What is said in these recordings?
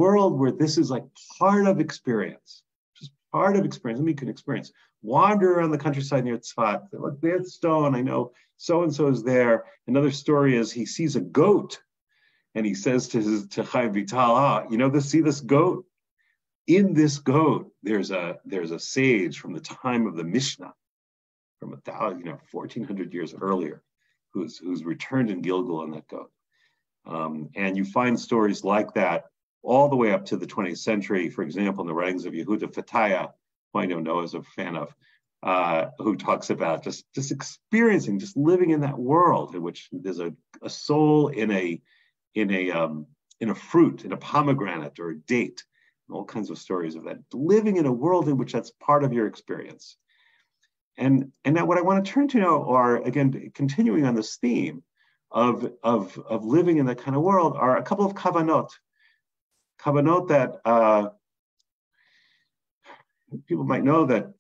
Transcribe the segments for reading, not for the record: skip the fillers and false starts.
world where this is like part of experience, just part of experience. Somebody can experience. Wander around the countryside near Tzfat. Look, there's stone. I know so-and-so is there. Another story is he sees a goat and he says to Chaim Vital, see this goat? In this goat, there's a sage from the time of the Mishnah, from 1,400 years earlier, who's returned in Gilgul on that goat. And you find stories like that all the way up to the 20th century. For example, in the writings of Yehuda Fataya, who I know Noah is a fan of, who talks about just experiencing, just living in that world in which there's a soul in a fruit, in a pomegranate or a date, and all kinds of stories of that. Living in a world in which that's part of your experience. And now what I want to turn to now are, again, continuing on this theme of living in that kind of world, are a couple of kavanot that people might know that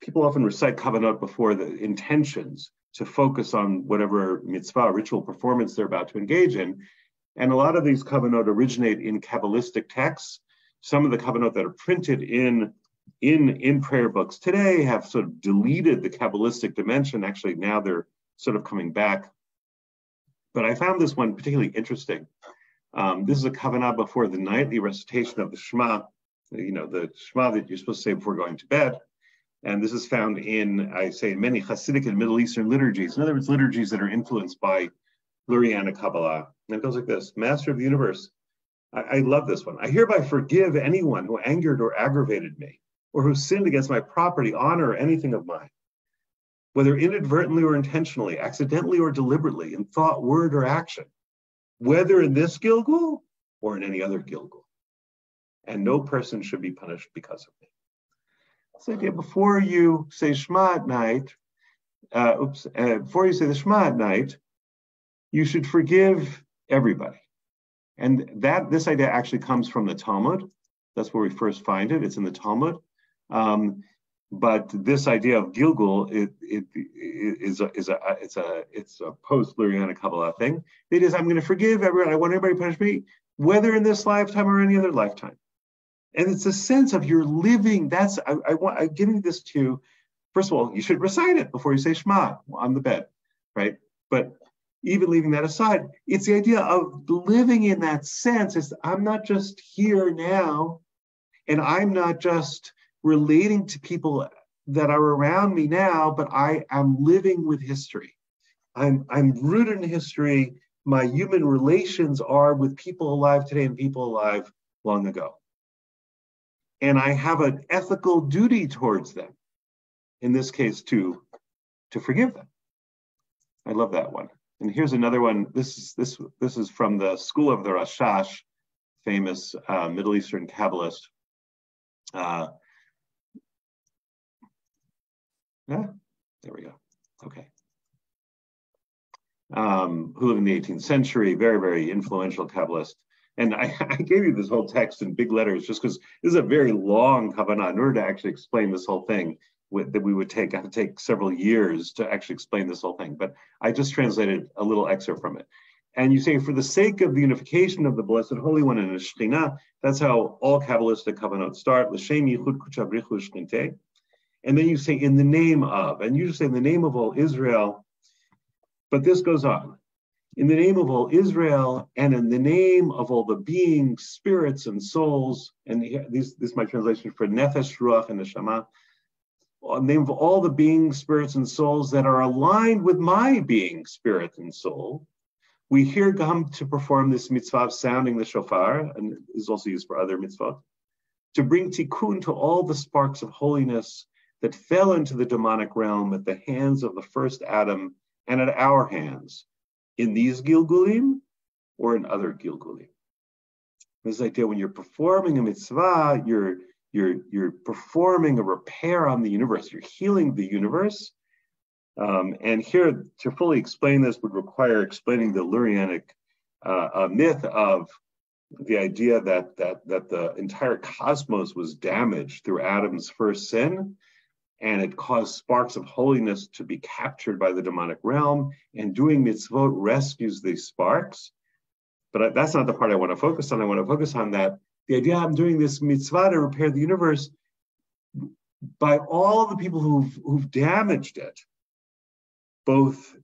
people often recite kavanot before the intentions to focus on whatever mitzvah, ritual performance they're about to engage in. And a lot of these kavanot originate in kabbalistic texts. Some of the kavanot that are printed in prayer books today have sort of deleted the kabbalistic dimension. Actually, now they're sort of coming back. But I found this one particularly interesting. This is a kavanah before the nightly recitation of the Shema, the Shema that you're supposed to say before going to bed. And this is found in many Hasidic and Middle Eastern liturgies. In other words, liturgies that are influenced by Lurianic Kabbalah. And it goes like this: Master of the universe, I love this one. I hereby forgive anyone who angered or aggravated me, or who sinned against my property, honor, or anything of mine, whether inadvertently or intentionally, accidentally or deliberately, in thought, word, or action, whether in this gilgul or in any other gilgul. And no person should be punished because of me. This idea, before you say Shema at night, before you say the Shema at night, you should forgive everybody. And this idea actually comes from the Talmud. That's where we first find it. It's in the Talmud. But this idea of gilgul it's a post-Lurianic Kabbalah thing. It is, I'm going to forgive everyone. I want everybody to punish me, whether in this lifetime or any other lifetime. And it's a sense of your living. I'm giving this to you. First of all, you should recite it before you say Shema on the bed, right? But even leaving that aside, it's the idea of living in that sense. Is I'm not just here now, and I'm not just relating to people that are around me now, but I am living with history. I'm rooted in history. My human relations are with people alive today and people alive long ago. And I have an ethical duty towards them, in this case, to forgive them. I love that one. And here's another one. This is from the school of the Rashash, famous Middle Eastern Kabbalist. There we go. Okay. Who lived in the 18th century, very, very influential Kabbalist. And I gave you this whole text in big letters just because this is a very long Kavanah. In order to actually explain this whole thing, that we would have to take several years to actually explain this whole thing. But I just translated a little excerpt from it. And you say, for the sake of the unification of the Blessed Holy One and the Shekhinah, that's how all Kabbalistic Kavanot start. L'shem yichud kuchabrichu shechintei. And then you say, in the name of, and you just say, in the name of all Israel. But this goes on. In the name of all Israel, and in the name of all the beings, spirits, and souls, and this is my translation for nefesh, ruach, and neshamot. In the name of all the beings, spirits, and souls that are aligned with my being, spirit, and soul, we here come to perform this mitzvah of sounding the shofar, and is also used for other mitzvot, to bring tikkun to all the sparks of holiness that fell into the demonic realm at the hands of the first Adam and at our hands, in these gilgulim or in other gilgulim. This idea, when you're performing a mitzvah, you're performing a repair on the universe. You're healing the universe. And here, to fully explain this would require explaining the Lurianic myth of the idea that the entire cosmos was damaged through Adam's first sin, and it caused sparks of holiness to be captured by the demonic realm, and doing mitzvot rescues these sparks. But that's not the part I want to focus on. I want to focus on that the idea I'm doing this mitzvah to repair the universe by all the people who've damaged it, both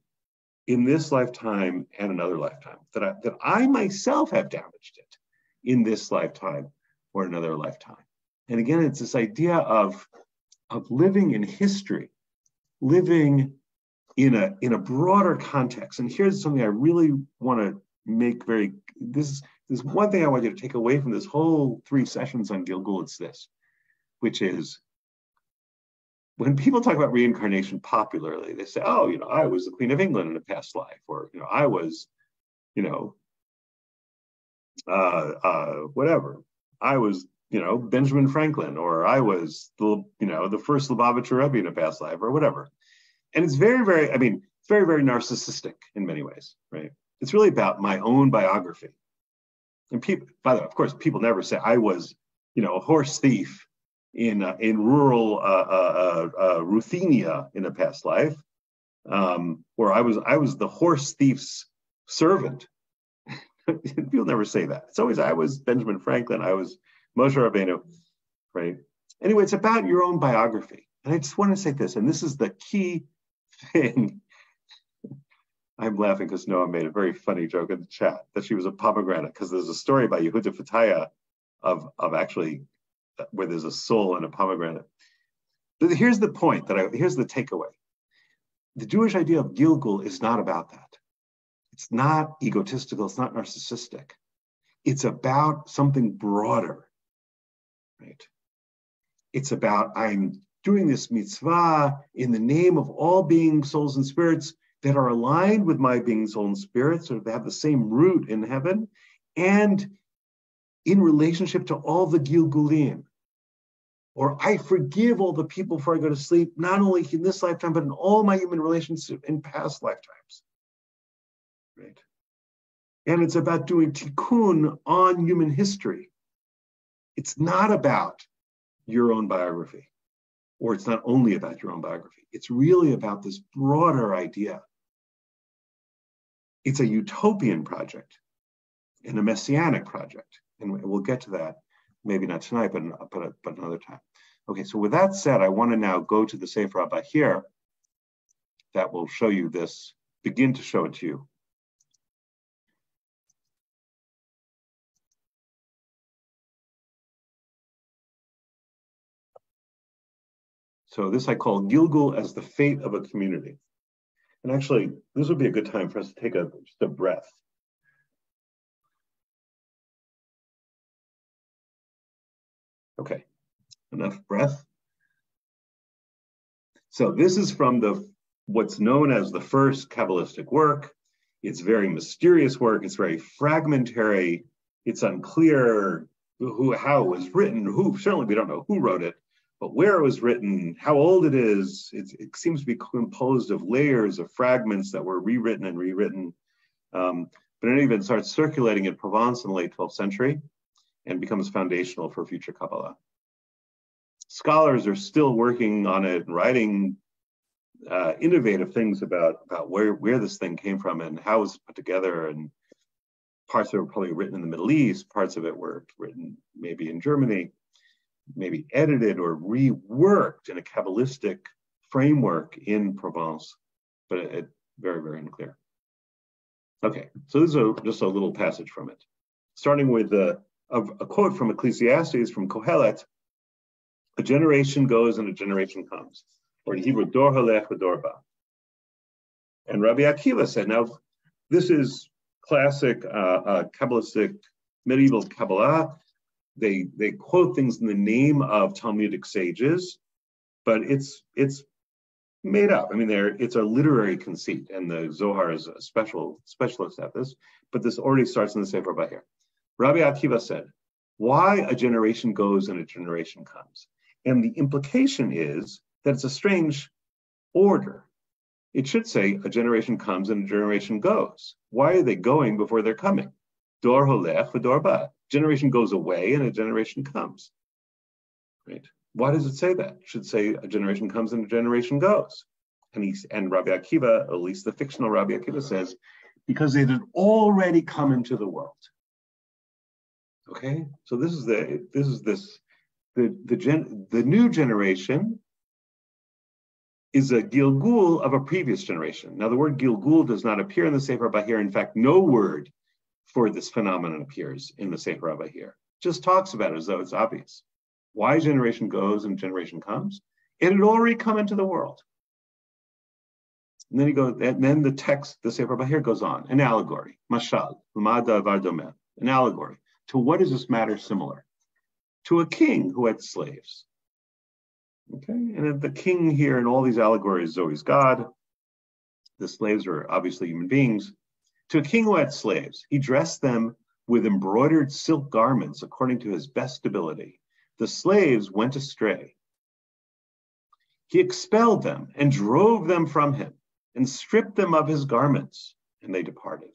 in this lifetime and another lifetime, that I myself have damaged it in this lifetime or another lifetime. And again, it's this idea of living in history, living in a broader context. And here's something I really want to make very, this is one thing I want you to take away from this whole 3 sessions on Gilgul. It's this, which is, when people talk about reincarnation popularly, they say, oh, I was the Queen of England in a past life, or, I was, whatever. I was, Benjamin Franklin, or I was the first Lubavitcher Rebbe in a past life, or whatever. And it's very, very, it's very, very narcissistic in many ways, right? It's really about my own biography. And people, by the way, of course, people never say I was, a horse thief in rural Ruthenia in a past life, or I was the horse thief's servant. People never say that. It's always I was Benjamin Franklin, I was Moshe Rabbeinu, right? Anyway, it's about your own biography. And I just want to say this, and this is the key thing. I'm laughing because Noah made a very funny joke in the chat that she was a pomegranate, because there's a story about Yehuda Fataya of actually where there's a soul in a pomegranate. But here's the point here's the takeaway. The Jewish idea of Gilgul is not about that. It's not egotistical, it's not narcissistic. It's about something broader, right? It's about, I'm doing this mitzvah in the name of all beings, souls, and spirits that are aligned with my being, soul, and spirit, so they have the same root in heaven, and in relationship to all the gilgulim. Or I forgive all the people before I go to sleep, not only in this lifetime, but in all my human relationships in past lifetimes. Right? And it's about doing tikkun on human history. It's not about your own biography, or it's not only about your own biography. It's really about this broader idea. It's a utopian project and a messianic project. And we'll get to that, maybe not tonight, but another time. Okay, so with that said, I want to now go to the Sefer Abba here that will show you this, begin to show it to you. So this I call Gilgul as the fate of a community. And actually, this would be a good time for us to take just a breath. Okay, enough breath. So this is from what's known as the first kabbalistic work. It's very mysterious work. It's very fragmentary. It's unclear how it was written. Certainly we don't know who wrote it, but where it was written, how old it is. It seems to be composed of layers of fragments that were rewritten and rewritten. But it even starts circulating in Provence in the late 12th century and becomes foundational for future Kabbalah. Scholars are still working on it and writing innovative things about where this thing came from and how it was put together. And parts of it were probably written in the Middle East, parts of it were written maybe in Germany, maybe edited or reworked in a kabbalistic framework in Provence, but it very, very unclear. Okay, so this is just a little passage from it. Starting with a quote from Ecclesiastes from Kohelet: a generation goes and a generation comes. Or in Hebrew, dor halech v'dor ba. And Rabbi Akiva said, now this is classic Kabbalistic medieval Kabbalah. They quote things in the name of Talmudic sages, but it's made up. I mean, it's a literary conceit, and the Zohar is a specialist at this, but this already starts in the Sefer Abba here. Rabbi Akiva said, why a generation goes and a generation comes? And the implication is that it's a strange order. It should say a generation comes and a generation goes. Why are they going before they're coming? Dor holech v'dor ba. Generation goes away and a generation comes. Right? Why does it say that? It should say a generation comes and a generation goes. And Rabbi Akiva, at least the fictional Rabbi Akiva, says, because it had already come into the world. Okay, so the new generation is a gilgul of a previous generation. Now, the word gilgul does not appear in the Sefer Bahir. In fact, no word for this phenomenon appears in the Sefer Bahir. Just talks about it as though it's obvious. Why generation goes and generation comes? It had already come into the world. And then the text, the Sefer Bahir goes on, an allegory, mashal, umada vardomeh, an allegory. To what does this matter similar? To a king who had slaves. Okay, and the king here in all these allegories is always God. The slaves are obviously human beings. To a king who had slaves, he dressed them with embroidered silk garments according to his best ability. The slaves went astray. He expelled them and drove them from him and stripped them of his garments, and they departed.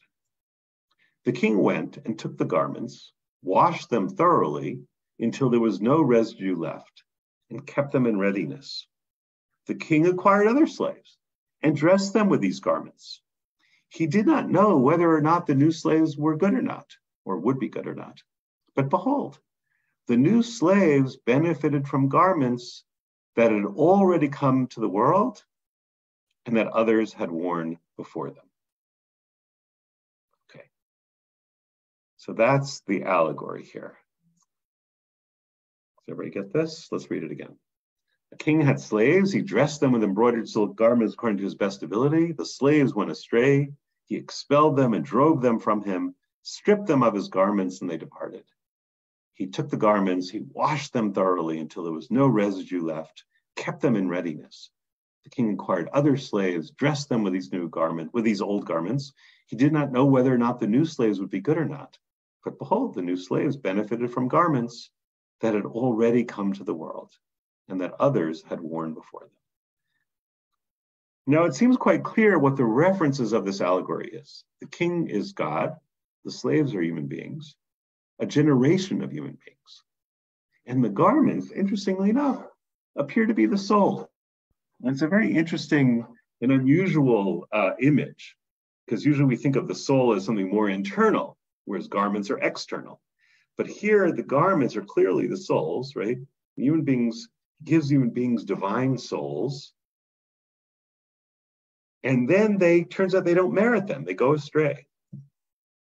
The king went and took the garments, washed them thoroughly until there was no residue left, and kept them in readiness. The king acquired other slaves and dressed them with these garments. He did not know whether or not the new slaves were good or not, or would be good or not. But behold, the new slaves benefited from garments that had already come to the world and that others had worn before them. Okay, so that's the allegory here. Does everybody get this? Let's read it again. A king had slaves. He dressed them with embroidered silk garments according to his best ability. The slaves went astray. He expelled them and drove them from him, stripped them of his garments, and they departed. He took the garments, he washed them thoroughly until there was no residue left, kept them in readiness. The king acquired other slaves, dressed them with these old garments. He did not know whether or not the new slaves would be good or not. But behold, the new slaves benefited from garments that had already come to the world and that others had worn before them. Now, it seems quite clear what the references of this allegory is. The king is God, the slaves are human beings, a generation of human beings. And the garments, interestingly enough, appear to be the soul. And it's a very interesting and unusual image, because usually we think of the soul as something more internal, whereas garments are external. But here, the garments are clearly the souls, right? Human beings, gives human beings divine souls. And then turns out they don't merit them. They go astray.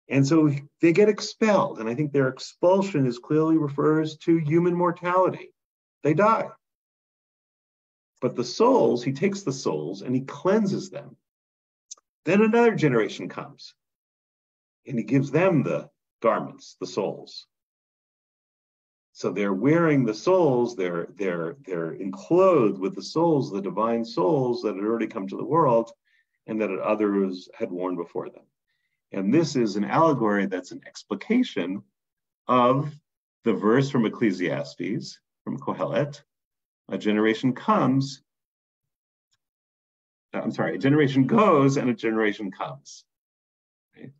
And so they get expelled. And I think their expulsion clearly refers to human mortality. They die. But the souls, he takes the souls and he cleanses them. Then another generation comes and he gives them the garments, the souls. So they're wearing the souls, they're enclothed with the souls, the divine souls that had already come to the world and that others had worn before them. And this is an allegory that's an explication of the verse from Ecclesiastes, from Kohelet. A generation goes and a generation comes. Right?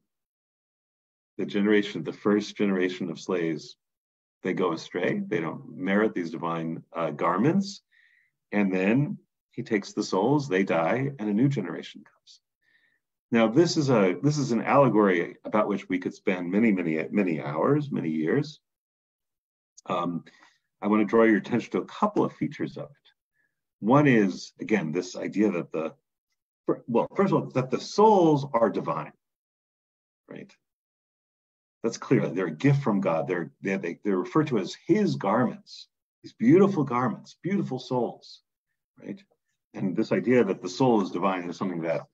The first generation of slaves, they go astray. They don't merit these divine garments. And then he takes the souls, they die, and a new generation comes. Now, this is an allegory about which we could spend many hours, many years. I want to draw your attention to a couple of features of it. One is, again, this idea that first of all, that the souls are divine, right? That's clear. They're a gift from God. They're referred to as his garments, these beautiful garments, beautiful souls, right? And this idea that the soul is divine is something that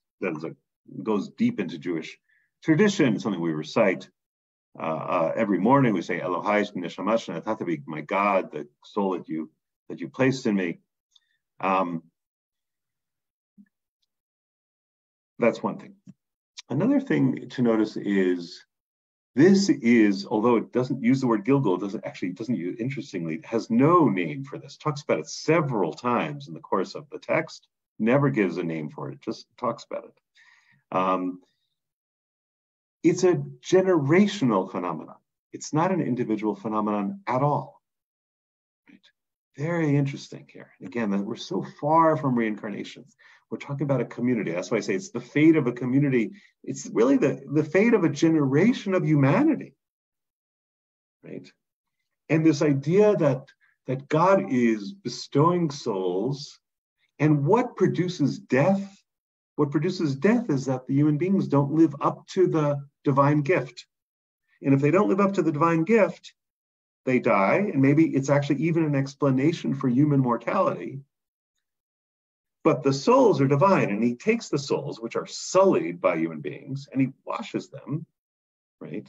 goes deep into Jewish tradition, something we recite every morning. We say, Elohai neshamot natatabi, my God, the soul that you placed in me. That's one thing. Another thing to notice is this is, although it doesn't use the word gilgul, interestingly, it has no name for this. It talks about it several times in the course of the text, never gives a name for it, just talks about it. It's a generational phenomenon. It's not an individual phenomenon at all. Right? Very interesting here. Again, that we're so far from reincarnation. We're talking about a community. That's why I say it's the fate of a community. It's really the fate of a generation of humanity, right? And this idea that God is bestowing souls, and what produces death? What produces death is that the human beings don't live up to the divine gift. And if they don't live up to the divine gift, they die, and maybe it's actually even an explanation for human mortality. But the souls are divine, and he takes the souls, which are sullied by human beings, and he washes them, right?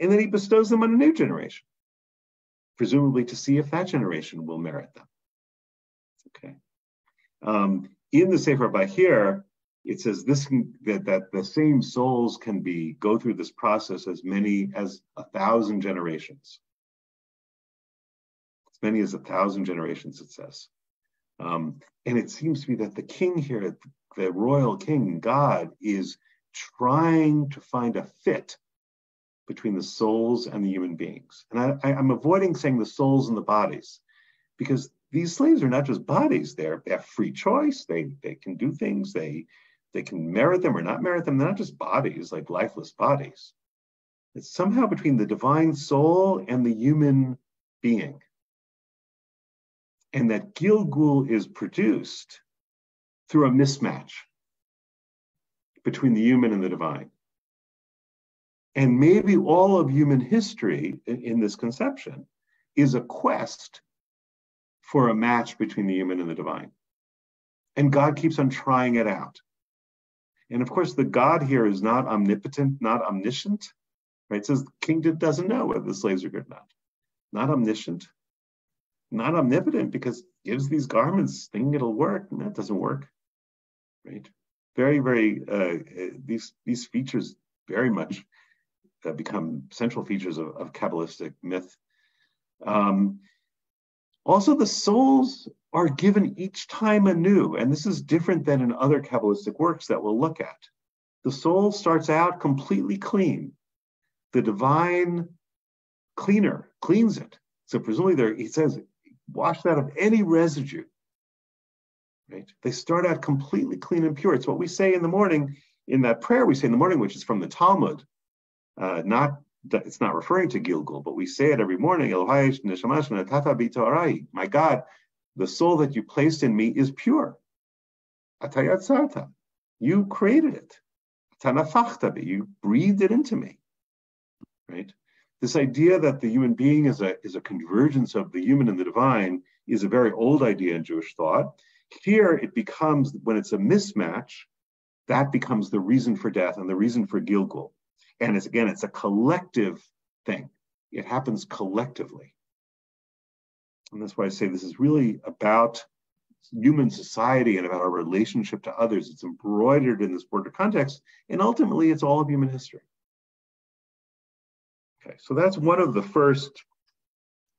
And then he bestows them on a new generation, presumably to see if that generation will merit them. Okay. In the Sefer Bahir, it says that the same souls can go through this process as many as 1,000 generations. As many as 1,000 generations, it says. And it seems to be that the king here, the royal king, God, is trying to find a fit between the souls and the human beings. And I'm avoiding saying the souls and the bodies, because these slaves are not just bodies. They have free choice. They can do things. They can merit them or not merit them. They're not just bodies, like lifeless bodies. It's somehow between the divine soul and the human being. And that gilgul is produced through a mismatch between the human and the divine. And maybe all of human history in this conception is a quest for a match between the human and the divine. And God keeps on trying it out. And of course, the God here is not omnipotent, not omniscient, right? It says the king doesn't know whether the slaves are good or not. Not omniscient, not omnipotent, because gives these garments, thinking it'll work, and that doesn't work, right? Very, very, these features very much become central features of kabbalistic myth. Also, the souls are given each time anew, and this is different than in other kabbalistic works that we'll look at. The soul starts out completely clean. The divine cleaner cleans it. So presumably he says, wash that of any residue, right? They start out completely clean and pure. It's what we say in the morning, in that prayer we say in the morning, which is from the Talmud. It's not referring to gilgul, but we say it every morning. My God, the soul that you placed in me is pure. You created it. You breathed it into me, right? This idea that the human being is a convergence of the human and the divine is a very old idea in Jewish thought. Here it becomes, when it's a mismatch, that becomes the reason for death and the reason for gilgul. And it's a collective thing. It happens collectively. And that's why I say this is really about human society and about our relationship to others. It's embroidered in this broader context, and ultimately it's all of human history. Okay, so that's one of the first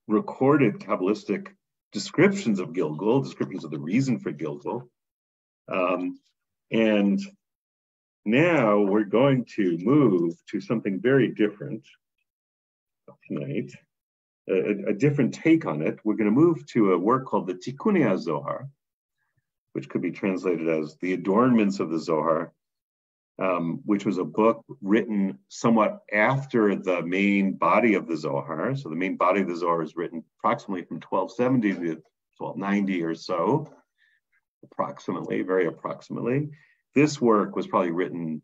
recorded Kabbalistic descriptions of gilgul, descriptions of the reason for gilgul. And now we're going to move to something very different tonight, a different take on it. We're going to move to a work called the Tikkunei HaZohar, which could be translated as the adornments of the Zohar, which was a book written somewhat after the main body of the Zohar. So the main body of the Zohar is written approximately from 1270 to 1290 or so, approximately, very approximately. This work was probably written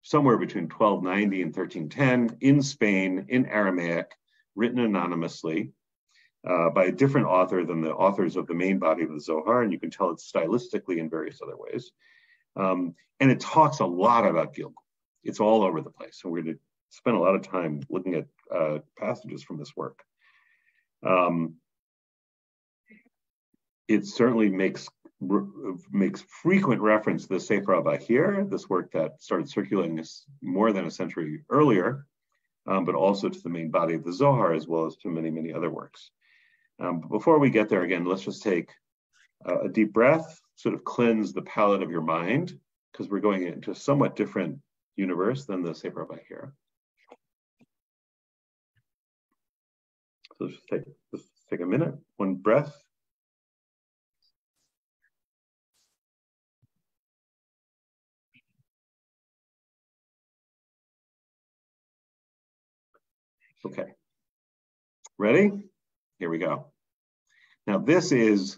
somewhere between 1290 and 1310 in Spain, in Aramaic, written anonymously by a different author than the authors of the main body of the Zohar, and you can tell it stylistically in various other ways. And it talks a lot about gilgul. It's all over the place. So we're going to spend a lot of time looking at passages from this work. It certainly makes frequent reference to the Sefer Bahir, this work that started circulating more than a century earlier, but also to the main body of the Zohar, as well as to many, many other works. But before we get there, again, let's just take a deep breath, sort of cleanse the palate of your mind, because we're going into a somewhat different universe than the Sefer Bahir. So let's take a minute, one breath. Okay, ready? Here we go. Now this is,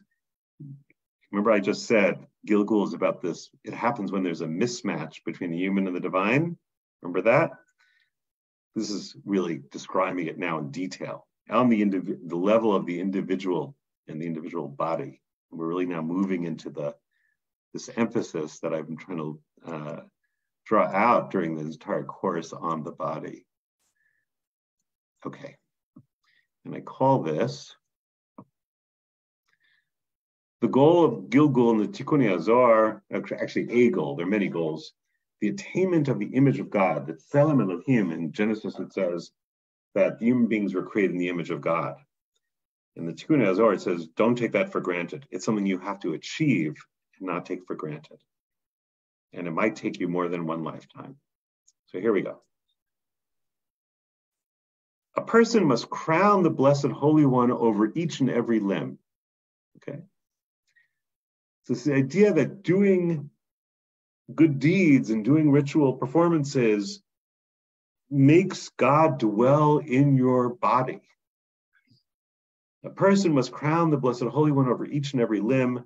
remember I just said, gilgul is about this. It happens when there's a mismatch between the human and the divine. Remember that? This is really describing it now in detail on the level of the individual and the individual body. We're really now moving into this emphasis that I've been trying to draw out during the entire course on the body. Okay, and I call this the goal of gilgul in the Tikkun Azar, actually a goal, there are many goals, the attainment of the image of God, the Tselem Elohim. In Genesis it says that human beings were created in the image of God. In the Tikkun Azar it says, don't take that for granted. It's something you have to achieve and not take for granted. And it might take you more than one lifetime. So here we go. A person must crown the Blessed Holy One over each and every limb. Okay. So it's the idea that doing good deeds and doing ritual performances makes God dwell in your body. A person must crown the Blessed Holy One over each and every limb.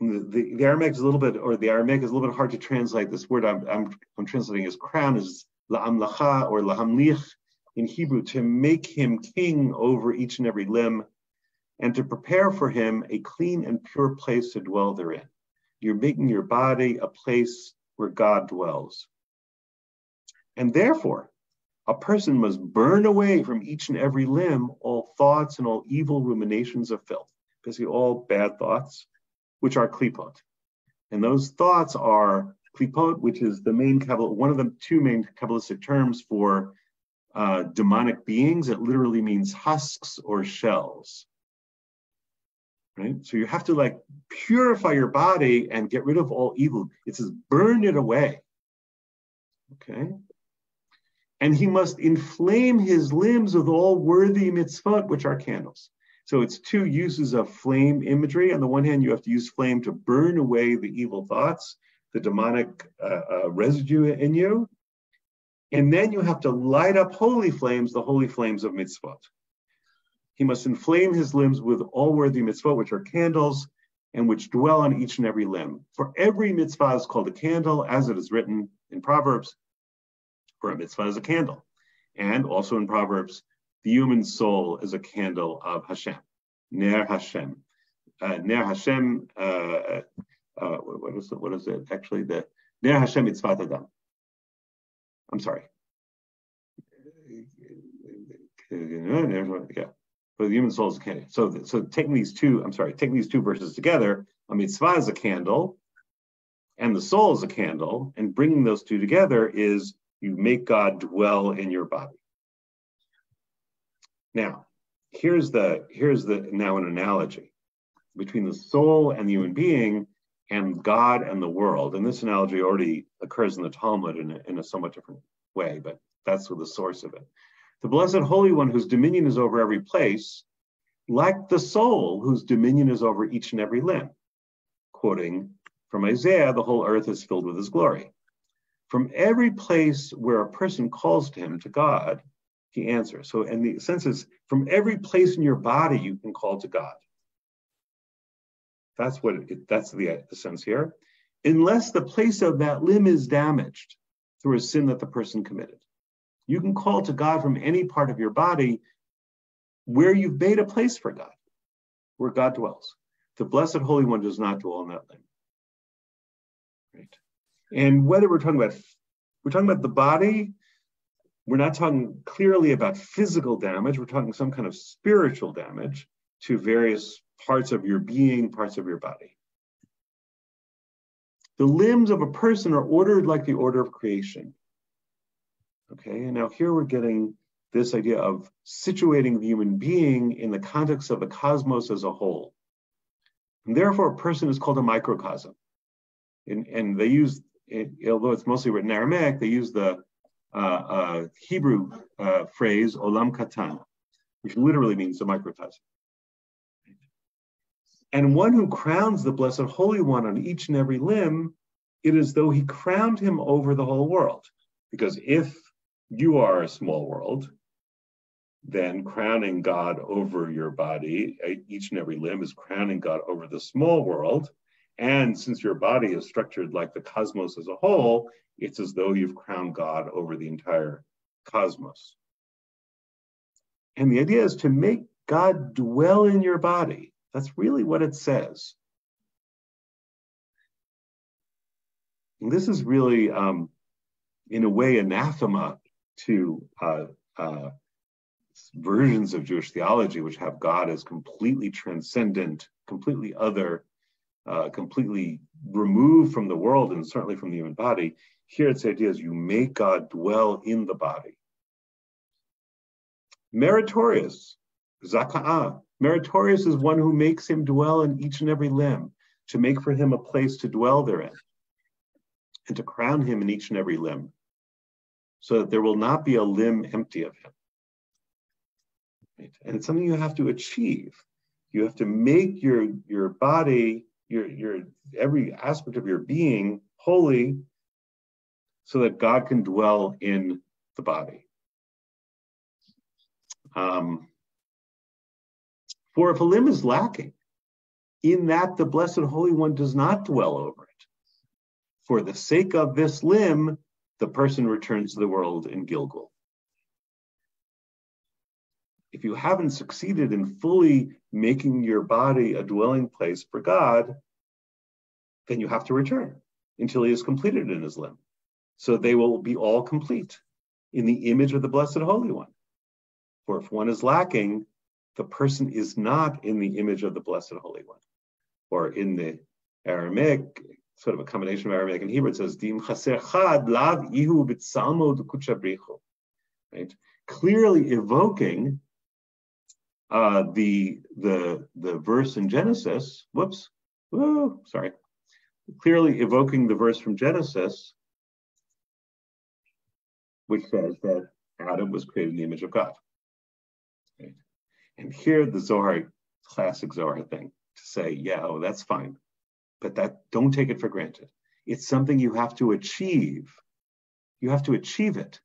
The Aramaic is a little bit, or the Aramaic is a little bit hard to translate. This word I'm translating as crown is la'amlacha or lahamlich in Hebrew, to make him king over each and every limb, and to prepare for him a clean and pure place to dwell therein. You're making your body a place where God dwells. And therefore, a person must burn away from each and every limb all thoughts and all evil ruminations of filth, basically all bad thoughts, which are klipot. And those thoughts are klipot, which is the main one of the two main kabbalistic terms for demonic beings. It literally means husks or shells. Right? So you have to like purify your body and get rid of all evil. It says burn it away. Okay. And he must inflame his limbs with all worthy mitzvot, which are candles. So it's two uses of flame imagery. On the one hand, you have to use flame to burn away the evil thoughts, the demonic residue in you. And then you have to light up holy flames, the holy flames of mitzvot. He must inflame his limbs with all worthy mitzvot, which are candles, and which dwell on each and every limb. For every mitzvah is called a candle, as it is written in Proverbs, for a mitzvah is a candle. And also in Proverbs, the human soul is a candle of Hashem, Ner Hashem. Ner Hashem, what is it? Actually, the Ner Hashem mitzvat Adam. I'm sorry. Yeah. But the human soul is a candle. So taking these two verses together, a mitzvah is a candle, and the soul is a candle, and bringing those two together is you make God dwell in your body. Now, here's now an analogy between the soul and the human being and God and the world. And this analogy already occurs in the Talmud in a somewhat different way, but that's the source of it. The Blessed Holy One, whose dominion is over every place, like the soul, whose dominion is over each and every limb. Quoting from Isaiah, the whole earth is filled with his glory. From every place where a person calls to him, to God, he answers. So, and the sense is, from every place in your body, you can call to God. That's the sense here. Unless the place of that limb is damaged through a sin that the person committed. You can call to God from any part of your body where you've made a place for God, where God dwells. The Blessed Holy One does not dwell in that limb. Right? And whether we're talking about the body, we're not talking clearly about physical damage, we're talking some kind of spiritual damage to various parts of your being, parts of your body. The limbs of a person are ordered like the order of creation. Okay, and now here we're getting this idea of situating the human being in the context of the cosmos as a whole. And therefore, a person is called a microcosm. And they use, although it's mostly written in Aramaic, they use the Hebrew phrase, olam katan. which literally means the microcosm. And one who crowns the Blessed Holy One on each and every limb, it is though he crowned him over the whole world. Because if you are a small world, then crowning God over your body, each and every limb is crowning God over the small world. And since your body is structured like the cosmos as a whole, it's as though you've crowned God over the entire cosmos. And the idea is to make God dwell in your body. That's really what it says. And this is really, in a way, anathema to versions of Jewish theology which have God as completely transcendent, completely other, completely removed from the world and certainly from the human body. Here its idea is you make God dwell in the body. Meritorious, zaka'ah. Meritorious is one who makes him dwell in each and every limb, to make for him a place to dwell therein, and to crown him in each and every limb, so that there will not be a limb empty of him. Right? And it's something you have to achieve. You have to make your body, your every aspect of your being holy, so that God can dwell in the body. For if a limb is lacking, in that the Blessed Holy One does not dwell over it, for the sake of this limb, the person returns to the world in gilgul. If you haven't succeeded in fully making your body a dwelling place for God, then you have to return until he is completed in his limb. So they will be all complete in the image of the Blessed Holy One. For if one is lacking, the person is not in the image of the Blessed Holy One. Or in the Aramaic, sort of a combination of Aramaic and Hebrew, it says, Dim chaser chad lav ihu b'tzalmo d'kuchabrichu. Right? Clearly evoking the verse in Genesis, clearly evoking the verse from Genesis, which says that Adam was created in the image of God. Right? And here the Zohar, classic Zohar thing, to say, yeah, oh, that's fine, but don't take it for granted. It's something you have to achieve. You have to achieve it.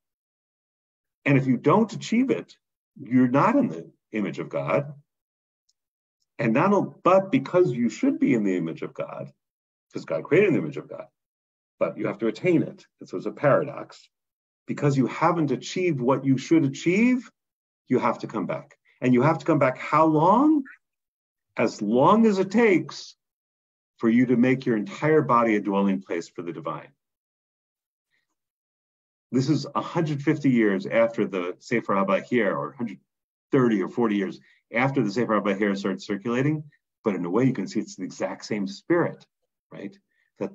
And if you don't achieve it, you're not in the image of God. And but because you should be in the image of God, because God created the image of God, but you have to attain it. And so it's a paradox. Because you haven't achieved what you should achieve, you have to come back. And you have to come back how long? As long as it takes for you to make your entire body a dwelling place for the divine. This is 150 years after the Sefer HaBahir, or 130 or 40 years after the Sefer HaBahir started circulating, but in a way you can see it's the exact same spirit, right? That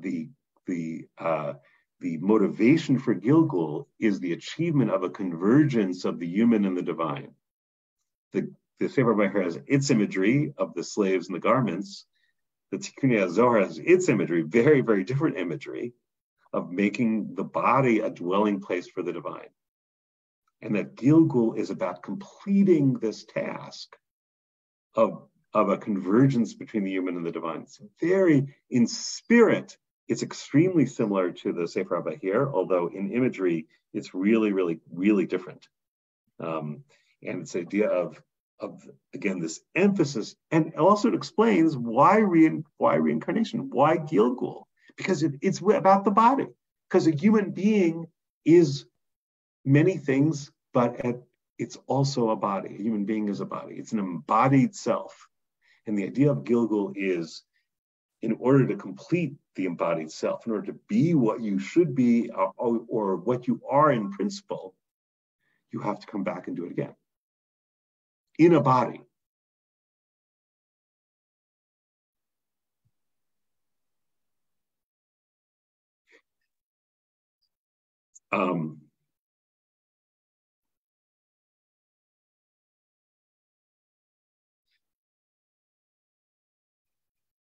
the motivation for Gilgul is the achievement of a convergence of the human and the divine. The Sefer HaBahir has its imagery of the slaves and the garments. The Tikkunei Zohar has its imagery, very, very different imagery, of making the body a dwelling place for the divine. And that Gilgul is about completing this task of a convergence between the human and the divine. It's very, in spirit, it's extremely similar to the Sefer HaBahir, although in imagery, it's really, really, really different. And it's the idea of again, this emphasis, and also it explains why reincarnation, why Gilgul, because it's about the body. Because a human being is many things, but it's also a body. A human being is a body. It's an embodied self. And the idea of Gilgul is, in order to complete the embodied self, in order to be what you should be or what you are in principle, you have to come back and do it again. In a body.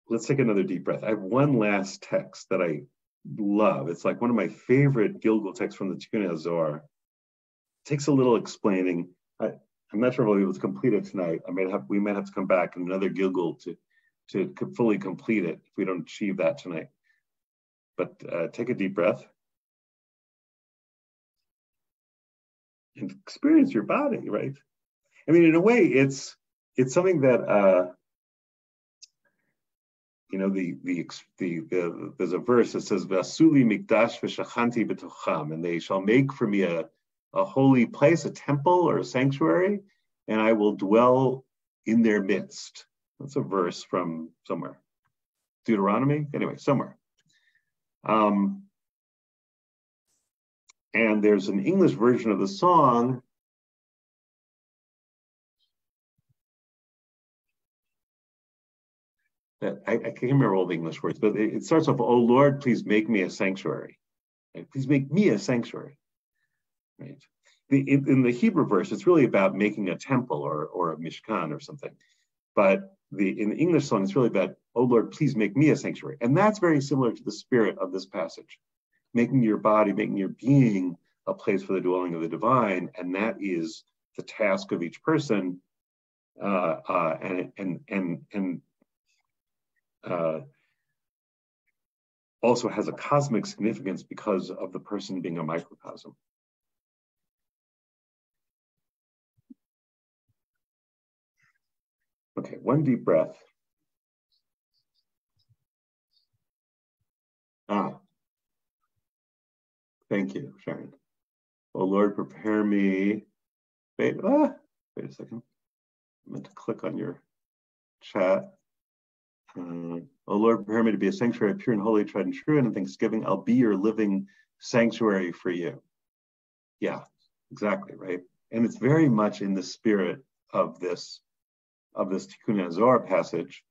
Let's take another deep breath. I have one last text that I love. It's like one of my favorite Gilgul texts from the Tikkunei Zohar. It takes a little explaining. I'm not sure if we'll be able to complete it tonight. We might have to come back in another gilgul to fully complete it if we don't achieve that tonight. But take a deep breath and experience your body, right? I mean, in a way, it's something that there's a verse that says "Vasuli mikdash v'shachanti b'tocham," and they shall make for me a holy place, a temple or a sanctuary, and I will dwell in their midst. That's a verse from somewhere, Deuteronomy. Anyway, somewhere. And there's an English version of the song that I can't remember all the English words, but it starts off, "Oh Lord, please make me a sanctuary." Right? Please make me a sanctuary. Right? In the Hebrew verse, it's really about making a temple or a mishkan or something. But in the English song, it's really about, "Oh Lord, please make me a sanctuary." And that's very similar to the spirit of this passage. Making your body, making your being a place for the dwelling of the divine, and that is the task of each person, and also has a cosmic significance because of the person being a microcosm. Okay, one deep breath. Thank you, Sharon. Oh Lord, prepare me. Wait a second. I meant to click on your chat. Oh Lord, prepare me to be a sanctuary, pure and holy, tried and true, and in thanksgiving, I'll be your living sanctuary for you. Yeah, exactly, right? And it's very much in the spirit of this Tikkun HaZohar passage.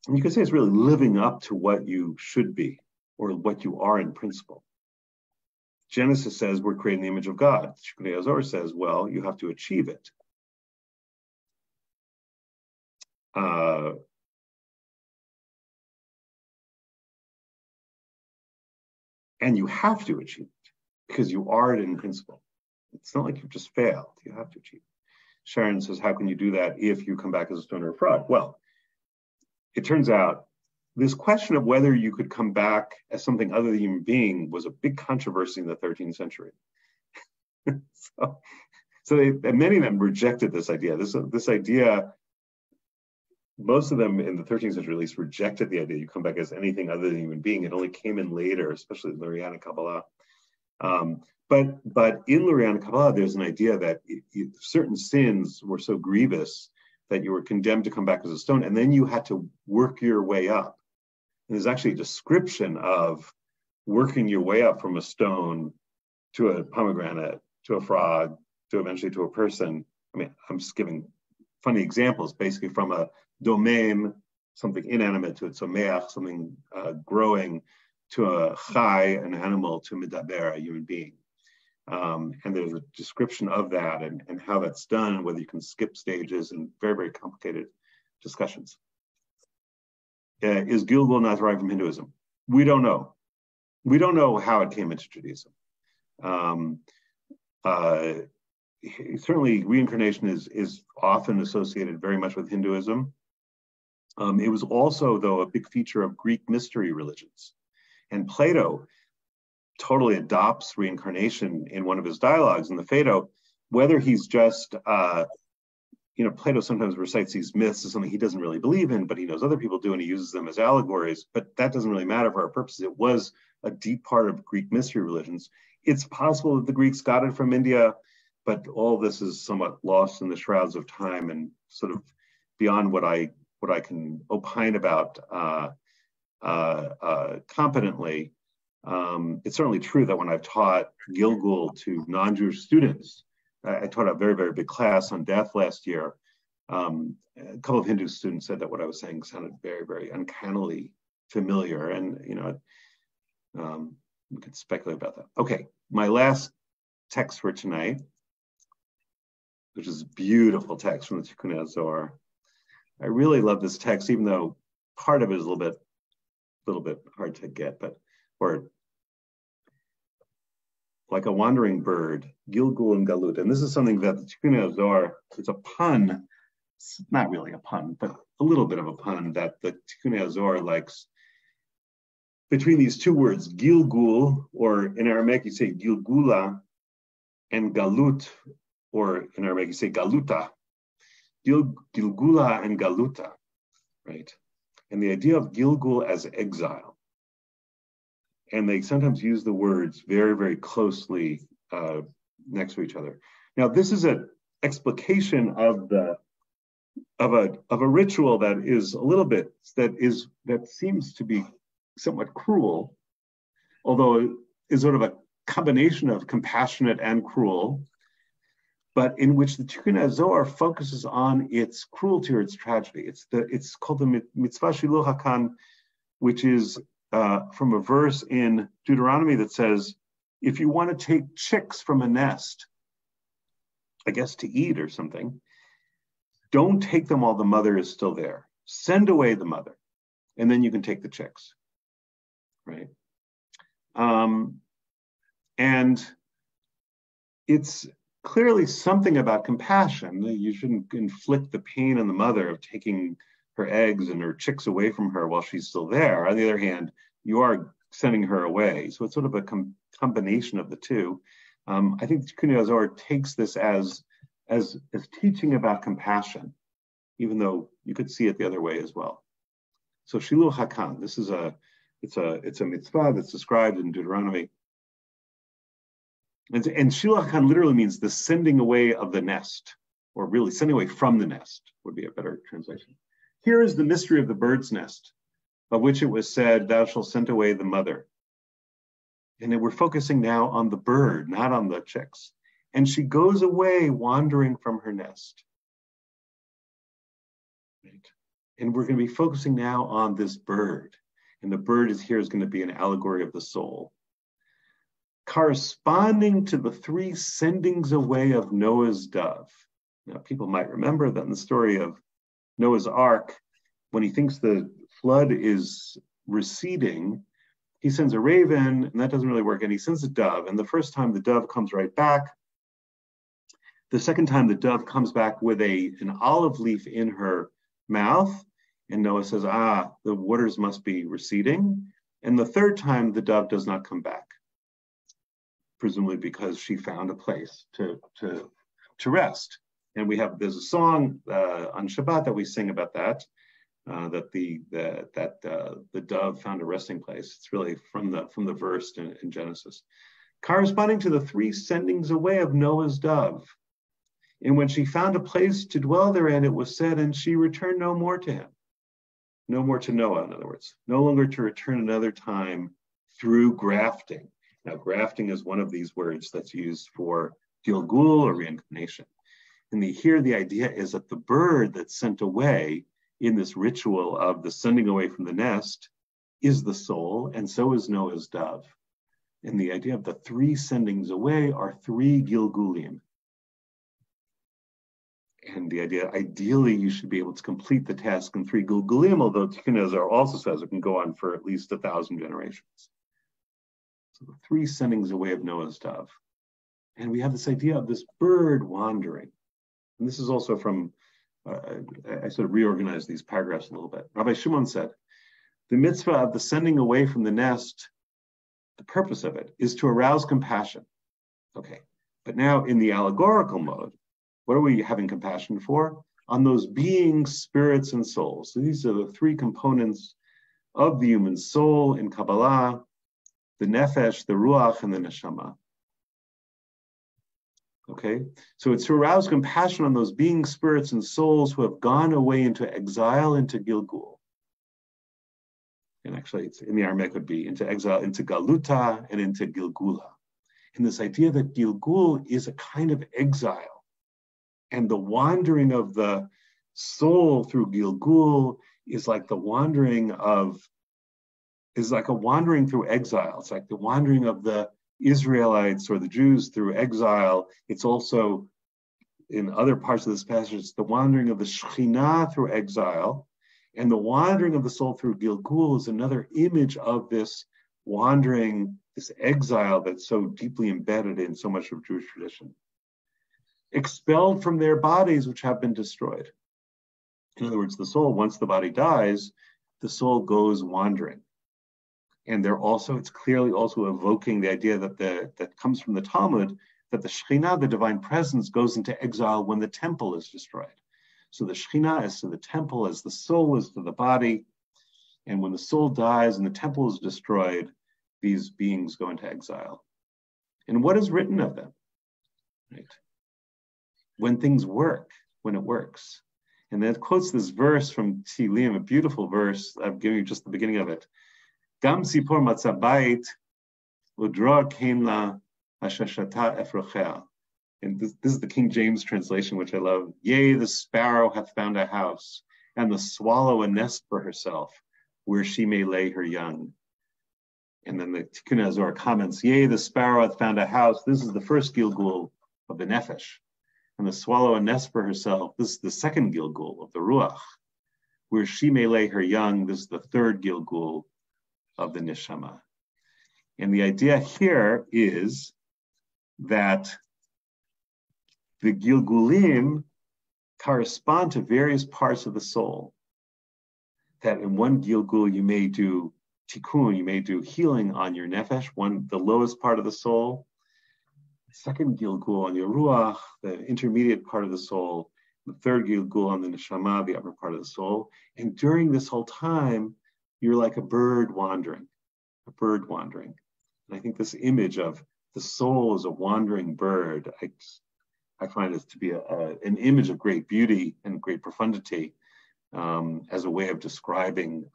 And you could say it's really living up to what you should be or what you are in principle. Genesis says we're created in the image of God. Tikkun HaZohar says, well, you have to achieve it. And you have to achieve it because you are it in principle. It's not like you've just failed. You have to achieve it. Sharon says, how can you do that if you come back as a stone or a frog? Well, it turns out this question of whether you could come back as something other than a human being was a big controversy in the 13th century. Many of them rejected this idea. This idea, most of them in the 13th century at least rejected the idea you come back as anything other than a human being. It only came in later, especially in Lurianic Kabbalah. But in Lurianic Kabbalah, there's an idea that certain sins were so grievous that you were condemned to come back as a stone, and then you had to work your way up. And there's actually a description of working your way up from a stone to a pomegranate, to a frog, to eventually to a person. I mean, I'm just giving funny examples, basically from a domain, something inanimate, to a tzomeach, something growing, to a chai, an animal, to medaber, a human being. And there's a description of that and how that's done, and whether you can skip stages, and very, very complicated discussions. Is gilgul not derived from Hinduism? We don't know. We don't know how it came into Judaism. Certainly, reincarnation is often associated very much with Hinduism. It was also, though, a big feature of Greek mystery religions. And Plato totally adopts reincarnation in one of his dialogues in the Phaedo, whether he's just, Plato sometimes recites these myths as something he doesn't really believe in, but he knows other people do, and he uses them as allegories, but that doesn't really matter for our purposes. It was a deep part of Greek mystery religions. It's possible that the Greeks got it from India, but all this is somewhat lost in the shrouds of time and sort of beyond what I can opine about competently. It's certainly true that when I've taught gilgul to non-Jewish students, I taught a very, very big class on death last year. A couple of Hindu students said that what I was saying sounded very, very uncannily familiar. And, we could speculate about that. Okay, my last text for tonight, which is a beautiful text from the Tikkun HaZohar. I really love this text, even though part of it is a little bit hard to get, or like a wandering bird, gilgul and galut. And this is something that the Tikkun Zohar, it's a pun, it's not really a pun, but a little bit of a pun that the Tikkun Zohar likes between these two words, gilgul, or in Aramaic you say gilgula, and galut, or in Aramaic you say galuta. Gilgula and galuta, right? And the idea of gilgul as exile. And they sometimes use the words very, very closely next to each other. Now, this is an explication of a ritual that is a little bit that seems to be somewhat cruel, although it is sort of a combination of compassionate and cruel, but in which the Tikkun Zohar focuses on its cruelty or its tragedy. It's called the mitzvah shiluch hakan, which is from a verse in Deuteronomy that says, if you want to take chicks from a nest, I guess to eat or something, don't take them while the mother is still there. Send away the mother, and then you can take the chicks, right? And it's clearly something about compassion. You shouldn't inflict the pain on the mother of taking her eggs and her chicks away from her while she's still there. On the other hand, you are sending her away. So it's sort of a combination of the two. I think the Tikkun Zohar takes this as teaching about compassion, even though you could see it the other way as well. So shiluch hakan, this is it's a mitzvah that's described in Deuteronomy. And shiluch hakan literally means the sending away of the nest, or really sending away from the nest would be a better translation. Here is the mystery of the bird's nest, of which it was said, thou shalt send away the mother. And then we're focusing now on the bird, not on the chicks. And she goes away wandering from her nest. Right? And we're going to be focusing now on this bird. And the bird is going to be an allegory of the soul. Corresponding to the three sendings away of Noah's dove. Now, people might remember that in the story of Noah's Ark, when he thinks the flood is receding, he sends a raven, and that doesn't really work, and he sends a dove, and the first time the dove comes right back. The second time the dove comes back with an olive leaf in her mouth, and Noah says, the waters must be receding. And the third time the dove does not come back, presumably because she found a place to rest. And there's a song on Shabbat that we sing about that, that the dove found a resting place. It's really from the verse in Genesis, corresponding to the three sendings away of Noah's dove. And when she found a place to dwell therein, it was said, and she returned no more to him, no more to Noah. In other words, no longer to return another time through grafting. Now, grafting is one of these words that's used for gilgul or reincarnation. And here the idea is that the bird that's sent away in this ritual of the sending away from the nest is the soul, and so is Noah's dove. And the idea of the three sendings away are three gilgulim. And the idea, ideally, you should be able to complete the task in three gilgulim, although Tikkun Zohar also says it can go on for at least 1,000 generations. So the three sendings away of Noah's dove. And we have this idea of this bird wandering. And this is also from, I sort of reorganized these paragraphs a little bit. Rabbi Shimon said, the mitzvah of the sending away from the nest, the purpose of it is to arouse compassion. Okay, but now in the allegorical mode, what are we having compassion for? On those beings, spirits, and souls. So these are the three components of the human soul in Kabbalah, the nefesh, the ruach, and the neshamot. Okay, so it's to arouse compassion on those beings, spirits, and souls who have gone away into exile, into gilgul. And actually, it's in the Aramaic would be into exile, into galuta, and into gilgula. And this idea that gilgul is a kind of exile. And the wandering of the soul through gilgul is like a wandering through exile. It's like the wandering of the Israelites or the Jews through exile. It's also, in other parts of this passage, it's the wandering of the Shekhinah through exile. And the wandering of the soul through gilgul is another image of this wandering, this exile that's so deeply embedded in so much of Jewish tradition. Expelled from their bodies, which have been destroyed. In other words, the soul, once the body dies, the soul goes wandering. And it's clearly also evoking the idea that comes from the Talmud, that the Shekhinah, the divine presence, goes into exile when the temple is destroyed. So the Shekhinah is to the temple as the soul is to the body. And when the soul dies and the temple is destroyed, these beings go into exile. And what is written of them? Right? When things work, when it works. And then it quotes this verse from Tehillim, a beautiful verse. I'm giving you just the beginning of it. Gam sipor matzabait udra kemla hashashata efrochea. And this is the King James translation, which I love. Yea, the sparrow hath found a house, and the swallow a nest for herself, where she may lay her young. And then the Tikkun Azor comments, yea, the sparrow hath found a house. This is the first gilgul of the nefesh. And the swallow a nest for herself. This is the second gilgul of the ruach, where she may lay her young. This is the third gilgul of the neshama. And the idea here is that the gilgulim correspond to various parts of the soul. That in one gilgul you may do tikkun, you may do healing on your nefesh, the lowest part of the soul. Second gilgul on your ruach, the intermediate part of the soul. The third gilgul on the neshama, the upper part of the soul. And during this whole time, you're like a bird wandering. And I think this image of the soul as a wandering bird, I find it to be an image of great beauty and great profundity as a way of describing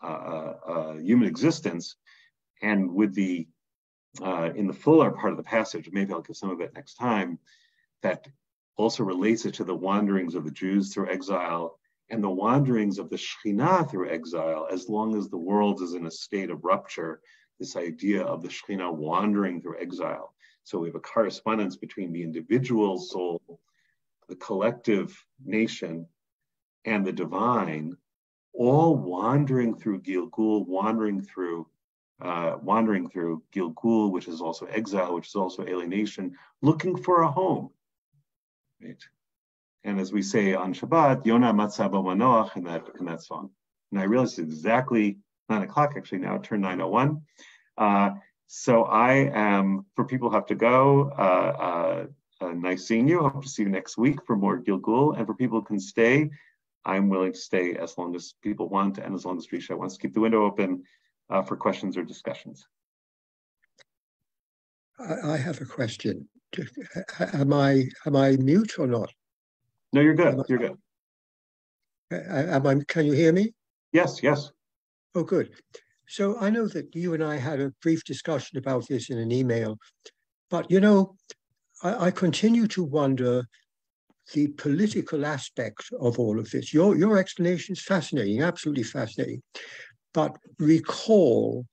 human existence. And with the in the fuller part of the passage, maybe I'll give some of it next time, that also relates it to the wanderings of the Jews through exile and the wanderings of the Shekhinah through exile, as long as the world is in a state of rupture, this idea of the Shekhinah wandering through exile. So we have a correspondence between the individual soul, the collective nation, and the divine, all wandering through Gilgul, wandering through Gilgul, which is also exile, which is also alienation, looking for a home. Right? And as we say on Shabbat, Yona Matzah Manoach in that song. And I realized it's exactly 9 o'clock, actually now it turned 9:01. So I am, for people who have to go, nice seeing you. Hope to see you next week for more Gilgul. And for people who can stay, I'm willing to stay as long as people want and as long as Trisha wants to keep the window open for questions or discussions. I have a question. Am I mute or not? No, you're good. You're good. Can you hear me? Yes, yes. Oh, good. So I know that you and I had a brief discussion about this in an email, but you know, I continue to wonder the political aspect of all of this. Your explanation is fascinating, absolutely fascinating. But recall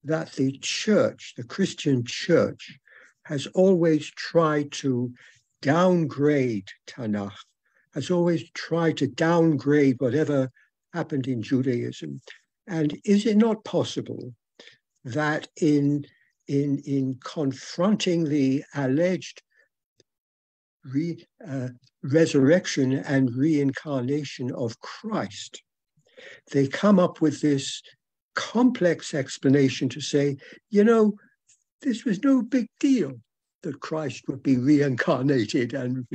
that the church, the Christian church, has always tried to downgrade Tanakh, has always tried to downgrade whatever happened in Judaism. And is it not possible that in confronting the alleged resurrection and reincarnation of Christ, they come up with this complex explanation to say, you know, this was no big deal that Christ would be reincarnated and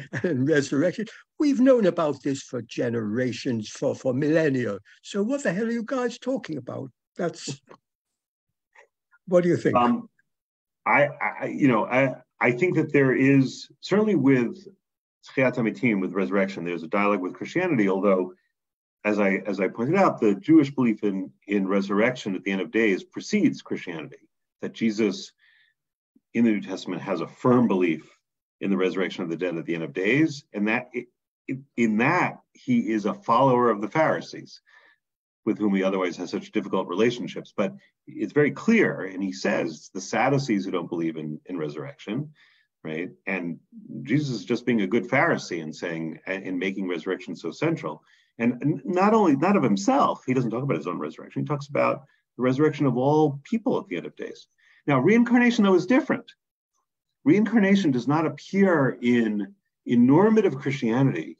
resurrected. We've known about this for generations, for millennia. So what the hell are you guys talking about? What do you think? I think that there is, certainly with Tchiat HaMetim, with resurrection, there's a dialogue with Christianity, although as I pointed out, the Jewish belief in resurrection at the end of days precedes Christianity, that Jesus in the New Testament has a firm belief in the resurrection of the dead at the end of days, and that in that he is a follower of the Pharisees, with whom he otherwise has such difficult relationships. But it's very clear, and he says, the Sadducees who don't believe in resurrection, right? And Jesus is just being a good Pharisee and saying, and making resurrection so central. And not of himself, he doesn't talk about his own resurrection, he talks about the resurrection of all people at the end of days. Now, reincarnation, though, is different. Reincarnation does not appear in normative Christianity.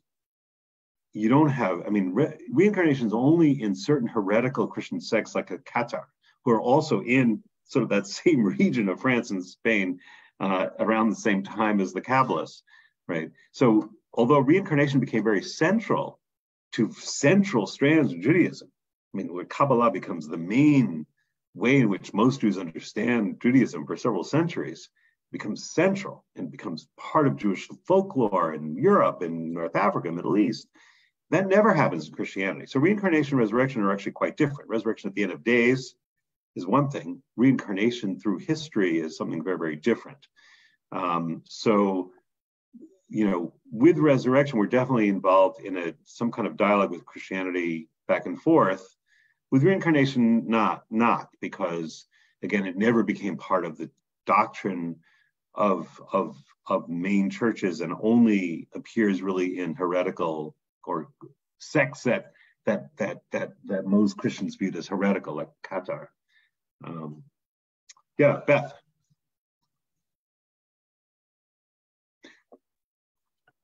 You don't have, I mean, reincarnation is only in certain heretical Christian sects like a Qatar, who are also in sort of that same region of France and Spain around the same time as the Kabbalists, right? So although reincarnation became very central to central strands of Judaism, I mean, where Kabbalah becomes the main way in which most Jews understand Judaism for several centuries, becomes central and becomes part of Jewish folklore in Europe and North Africa, Middle East. That never happens in Christianity. So reincarnation and resurrection are actually quite different. Resurrection at the end of days is one thing. Reincarnation through history is something very, very different. So, you know, with resurrection, we're definitely involved in some kind of dialogue with Christianity back and forth. With reincarnation, not because, again, it never became part of the doctrine of main churches and only appears really in heretical or sects that most Christians viewed as heretical, like Qatar. Yeah, Beth.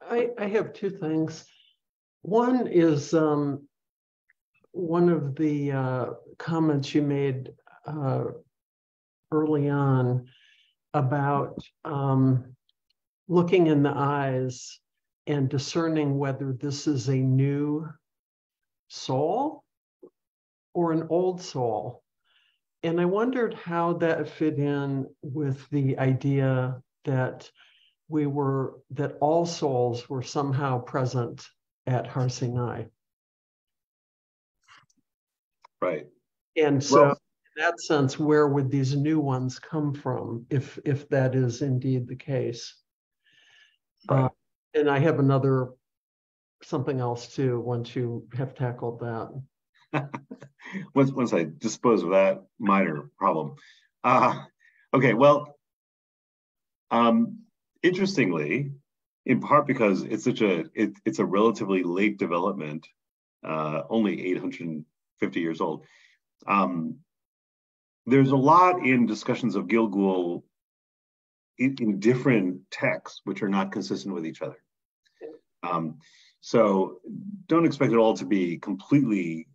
I have two things. One is one of the comments you made early on about looking in the eyes and discerning whether this is a new soul or an old soul. And I wondered how that fit in with the idea that that all souls were somehow present at Har Sinai. Right. And so in that sense, where would these new ones come from if that is indeed the case? Right. And I have something else too, once you have tackled that. once I dispose of that minor problem. Okay, well, interestingly, in part because it's it's a relatively late development, only 850 years old. There's a lot in discussions of gilgul in different texts which are not consistent with each other. So don't expect it all to be completely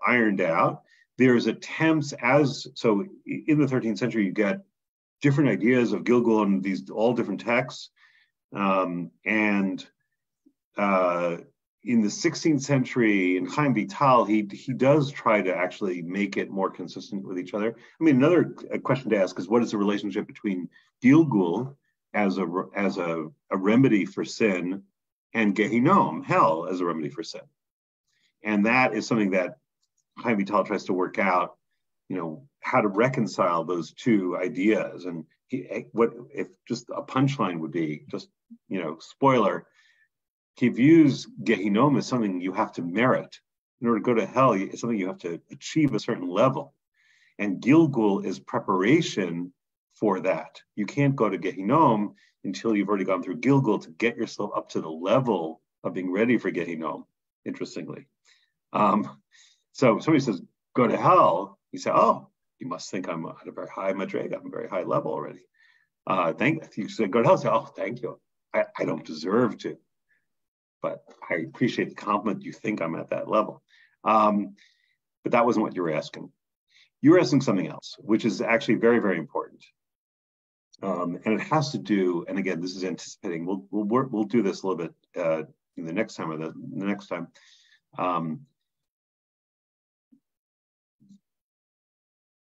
ironed out. There's attempts so in the 13th century, you get different ideas of gilgul in these all different texts. In the 16th century, in Chaim Vital, he does try to actually make it more consistent with each other. I mean, another question to ask is, what is the relationship between gilgul as a remedy for sin and Gehinom, hell, as a remedy for sin? And that is something that Chaim Vital tries to work out, you know, how to reconcile those two ideas. And what if just a punchline would be, just, you know, spoiler, he views Gehinom as something you have to merit. In order to go to hell, it's something you have to achieve a certain level. And gilgul is preparation for that. You can't go to Gehinom until you've already gone through gilgul to get yourself up to the level of being ready for Gehinom, interestingly. So somebody says, go to hell, you say, oh, you must think I'm at a very high madrega, I'm a very high level already. You say, go to hell, say, oh, thank you. I don't deserve to, but I appreciate the compliment, you think I'm at that level. But that wasn't what you were asking. You were asking something else, which is actually very, very important. And it has to do, and again, this is anticipating, we'll do this a little bit in the next time or the next time.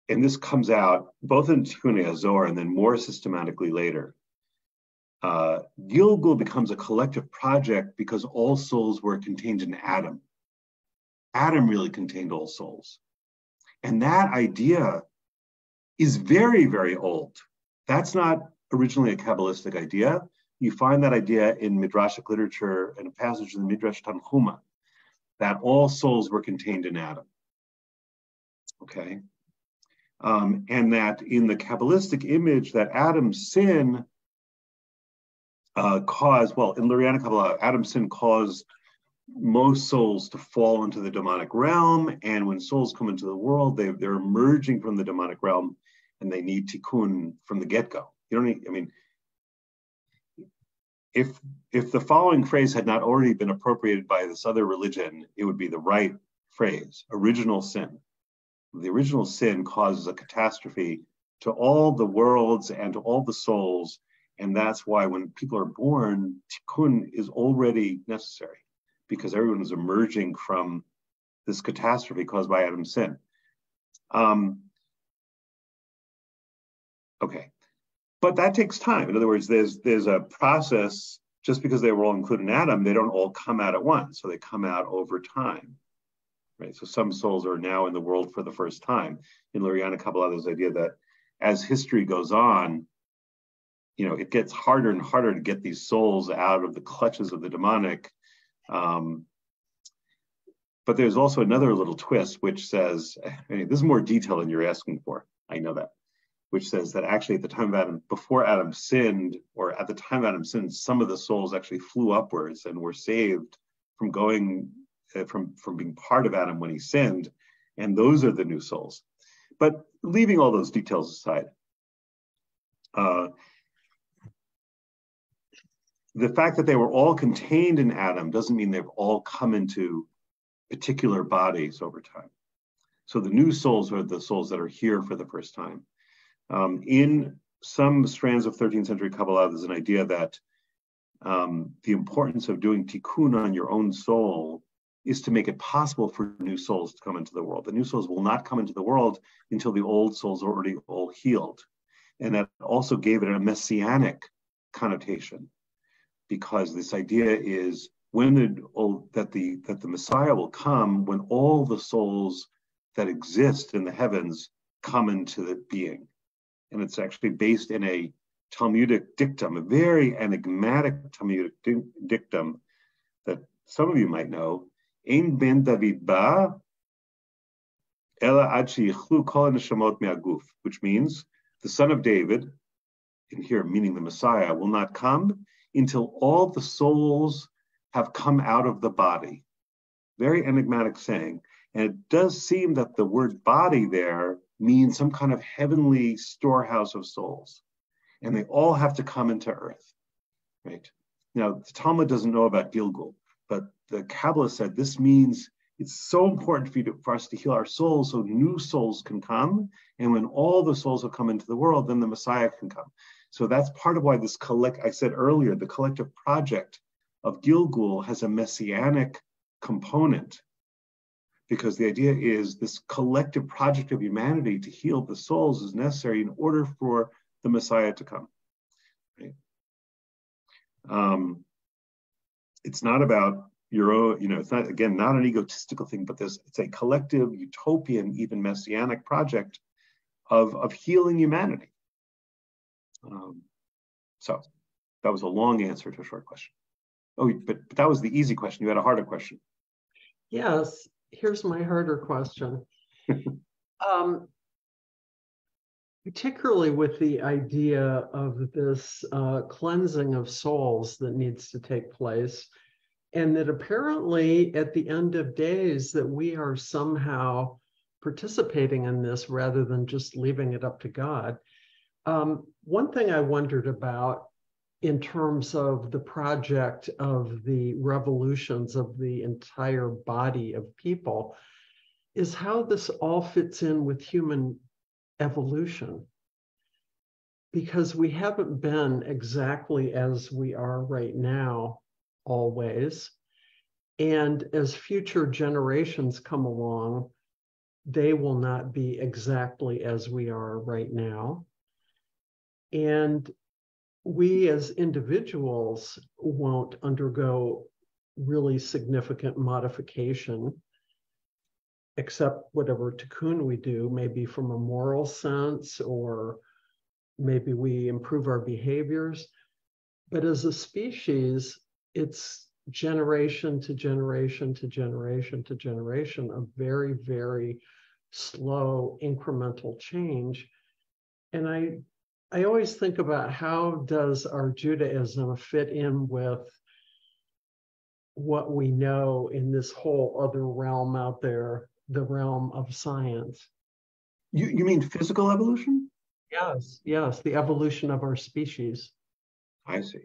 And this comes out both in Tikkun HaZohar and then more systematically later. Gilgul becomes a collective project because all souls were contained in Adam. Adam really contained all souls. And that idea is very, very old. That's not originally a Kabbalistic idea. You find that idea in Midrashic literature and a passage in the Midrash Tanchuma, that all souls were contained in Adam. Okay? And that in the Kabbalistic image that Adam's sin caused, well, in Lurianic Kabbalah, Adam's sin caused most souls to fall into the demonic realm. And when souls come into the world, they're emerging from the demonic realm and they need tikkun from the get-go. You don't need, I mean, if the following phrase had not already been appropriated by this other religion, it would be the right phrase, original sin. The original sin causes a catastrophe to all the worlds and to all the souls, and that's why when people are born, tikkun is already necessary, because everyone is emerging from this catastrophe caused by Adam's sin. Okay, but that takes time. In other words, there's a process. Just because they were all included in Adam, they don't all come out at once. So they come out over time, right? So some souls are now in the world for the first time. In Luriana Kabbalah, there's the idea that as history goes on, you know, it gets harder and harder to get these souls out of the clutches of the demonic. But there's also another little twist, which says, I mean, this is more detail than you're asking for. I know that. Which says that actually at the time of Adam, before Adam sinned, or at the time Adam sinned, some of the souls actually flew upwards and were saved from going, from being part of Adam when he sinned. And those are the new souls. But leaving all those details aside, the fact that they were all contained in Adam doesn't mean they've all come into particular bodies over time. So the new souls are the souls that are here for the first time. In some strands of 13th century Kabbalah, there's an idea that the importance of doing tikkun on your own soul is to make it possible for new souls to come into the world. The new souls will not come into the world until the old souls are already all healed. And that also gave it a messianic connotation, because this idea is when the Messiah will come when all the souls that exist in the heavens come into the being. And it's actually based in a Talmudic dictum, a very enigmatic Talmudic dictum that some of you might know. Ein ben David ba ela ad sheyichlu kol neshamot me'aguf, which means the son of David, in here meaning the Messiah, will not come until all the souls have come out of the body. Very enigmatic saying. And it does seem that the word body there means some kind of heavenly storehouse of souls. And they all have to come into earth, right? Now, the Talmud doesn't know about gilgul, but the Kabbalah said this means it's so important for us to heal our souls so new souls can come. And when all the souls have come into the world, then the Messiah can come. So that's part of why this I said earlier, the collective project of gilgul has a messianic component, because the idea is this collective project of humanity to heal the souls is necessary in order for the Messiah to come. Right? It's not about your own, it's not, again, not an egotistical thing, but it's a collective, utopian, even messianic project of healing humanity. So that was a long answer to a short question. Oh, but that was the easy question. You had a harder question. Yes, here's my harder question. Particularly with the idea of this cleansing of souls that needs to take place, and that apparently at the end of days that we are somehow participating in this rather than just leaving it up to God. One thing I wondered about in terms of the project of the revolutions of the entire body of people is how this all fits in with human evolution. Because we haven't been exactly as we are right now always. And as future generations come along, they will not be exactly as we are right now. And we as individuals won't undergo really significant modification, except whatever tikkun we do, maybe from a moral sense, or maybe we improve our behaviors. But as a species, it's generation to generation to generation to generation of very, very slow incremental change. And I always think about how does our Judaism fit in with what we know in this whole other realm out there, the realm of science. You mean physical evolution? Yes, yes, the evolution of our species. I see.